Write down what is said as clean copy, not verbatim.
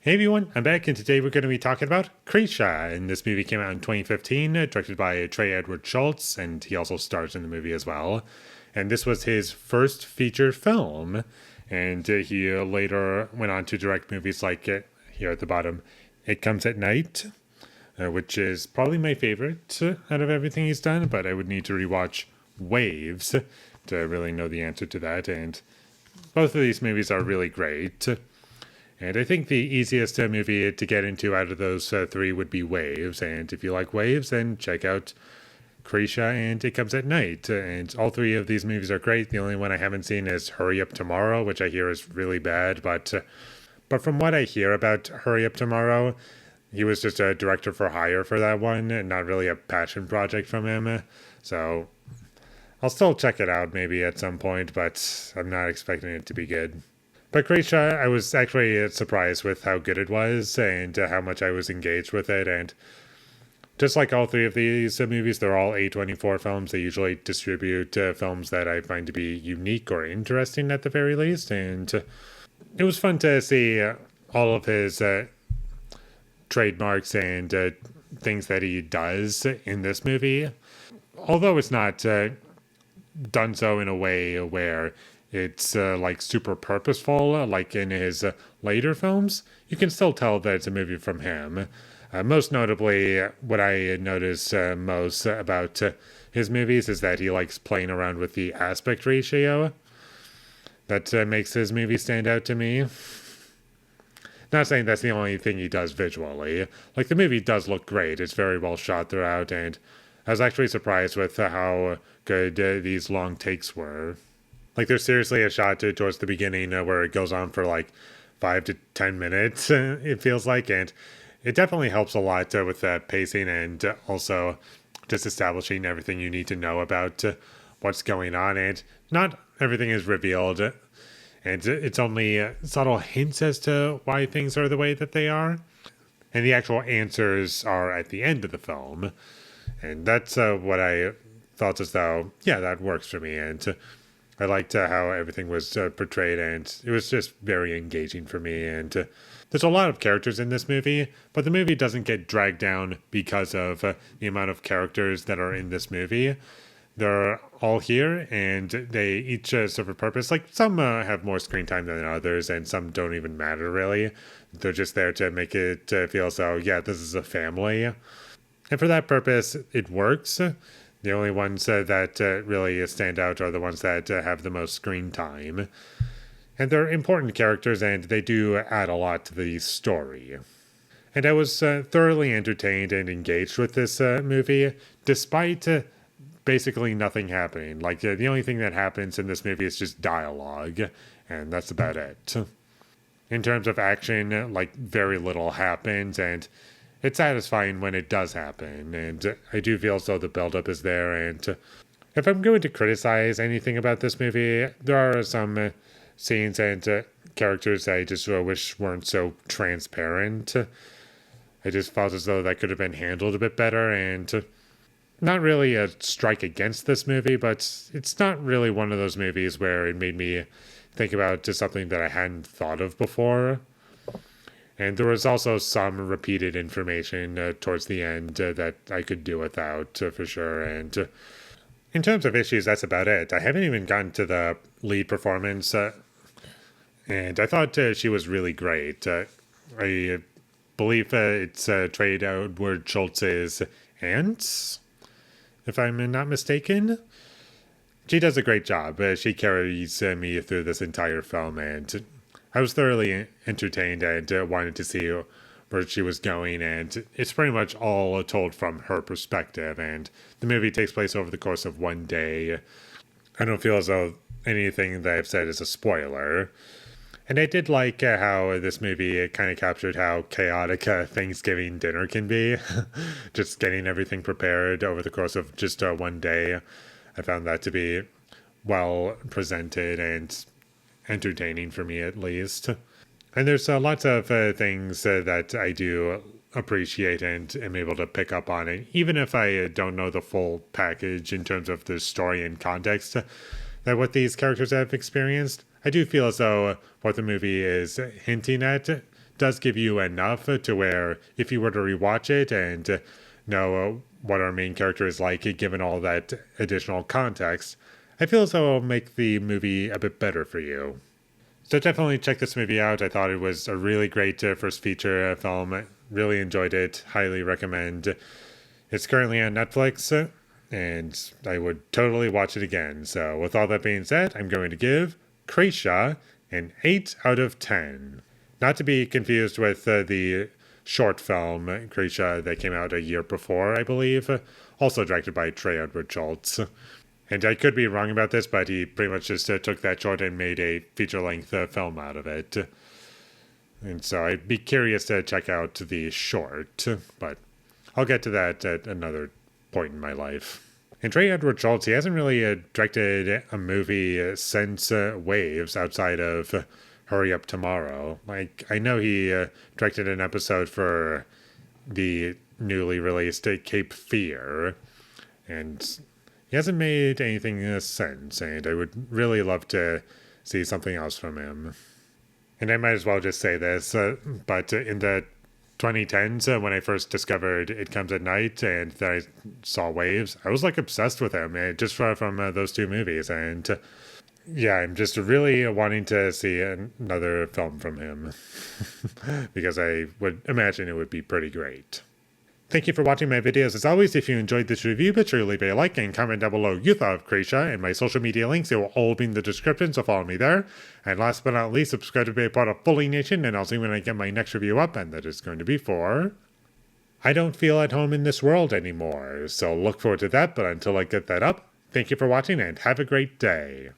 Hey everyone, I'm back, and today we're going to be talking about Krisha. And this movie came out in 2015, directed by Trey Edward Schultz, and he also stars in the movie as well. And this was his first feature film, and he later went on to direct movies like here at the bottom, It Comes at Night, which is probably my favorite out of everything he's done, but I would need to rewatch Waves to really know the answer to that. And both of these movies are really great. And I think the easiest movie to get into out of those three would be Waves. And if you like Waves, then check out Krisha and It Comes at Night. And all three of these movies are great. The only one I haven't seen is Hurry Up Tomorrow, which I hear is really bad. But from what I hear about Hurry Up Tomorrow, he was just a director for hire for that one, and not really a passion project from him. So I'll still check it out maybe at some point, but I'm not expecting it to be good. But Krisha, I was actually surprised with how good it was and how much I was engaged with it. And just like all three of these movies, they're all A24 films. They usually distribute films that I find to be unique or interesting at the very least. And it was fun to see all of his trademarks and things that he does in this movie. Although it's not done so in a way where it's like super purposeful, like in his later films, you can still tell that it's a movie from him. Most notably, what I notice most about his movies is that he likes playing around with the aspect ratio. That makes his movie stand out to me. Not saying that's the only thing he does visually. Like, the movie does look great. It's very well shot throughout, and I was actually surprised with how good these long takes were. Like, there's seriously a shot towards the beginning where it goes on for like 5 to 10 minutes, it feels like, and it definitely helps a lot with pacing and also just establishing everything you need to know about what's going on. And not everything is revealed, and it's only subtle hints as to why things are the way that they are. And the actual answers are at the end of the film. And that's what I felt as though, yeah, that works for me. And I liked how everything was portrayed, and it was just very engaging for me. And there's a lot of characters in this movie, but the movie doesn't get dragged down because of the amount of characters that are in this movie. They're all here, and they each serve a purpose. Like, some have more screen time than others, and some don't even matter, really. They're just there to make it feel as though, yeah, this is a family. And for that purpose, it works. The only ones that really stand out are the ones that have the most screen time. And they're important characters, and they do add a lot to the story. And I was thoroughly entertained and engaged with this movie, despite basically nothing happening. Like, the only thing that happens in this movie is just dialogue, and that's about it. In terms of action, like, very little happens, and it's satisfying when it does happen. And I do feel as though the buildup is there. And if I'm going to criticize anything about this movie, there are some scenes and characters I just wish weren't so transparent. I just felt as though that could have been handled a bit better, and not really a strike against this movie, but it's not really one of those movies where it made me think about just something that I hadn't thought of before. And there was also some repeated information towards the end that I could do without, for sure. And in terms of issues, that's about it. I haven't even gotten to the lead performance, and I thought she was really great. I believe it's Trey Edward Schultz's aunt, if I'm not mistaken. She does a great job. She carries me through this entire film, and I was thoroughly entertained and wanted to see where she was going, and it's pretty much all told from her perspective, and the movie takes place over the course of one day. I don't feel as though anything that I've said is a spoiler. And I did like how this movie kind of captured how chaotic Thanksgiving dinner can be. Just getting everything prepared over the course of just one day. I found that to be well presented and entertaining for me, at least. And there's lots of things that I do appreciate and am able to pick up on it, even if I don't know the full package in terms of the story and context that what these characters have experienced. I do feel as though what the movie is hinting at does give you enough to where if you were to rewatch it and know what our main character is like, given all that additional context, I feel as though it'll make the movie a bit better for you. So definitely check this movie out. I thought it was a really great first feature film. Really enjoyed it. Highly recommend. It's currently on Netflix, and I would totally watch it again. So with all that being said, I'm going to give Krisha an 8 out of 10. Not to be confused with the short film Krisha that came out a year before, I believe, also directed by Trey Edward Schultz. And I could be wrong about this, but he pretty much just took that short and made a feature-length film out of it. And so I'd be curious to check out the short, but I'll get to that at another point in my life. And Trey Edward Schultz, he hasn't really directed a movie since Waves outside of Hurry Up Tomorrow. Like, I know he directed an episode for the newly released Cape Fear, and he hasn't made anything since, and I would really love to see something else from him. And I might as well just say this, but in the 2010s, when I first discovered It Comes at Night and then I saw Waves, I was like obsessed with him, just from those two movies. And yeah, I'm just really wanting to see another film from him because I would imagine it would be pretty great. Thank you for watching my videos. As always, if you enjoyed this review, be sure to leave a like and comment down below you thought of Krisha, and my social media links, they will all be in the description, so follow me there. And last but not least, subscribe to be a part of Foley Nation, and I'll see when I get my next review up, and that is going to be for I Don't Feel at Home in This World Anymore. So look forward to that, but until I get that up, thank you for watching, and have a great day.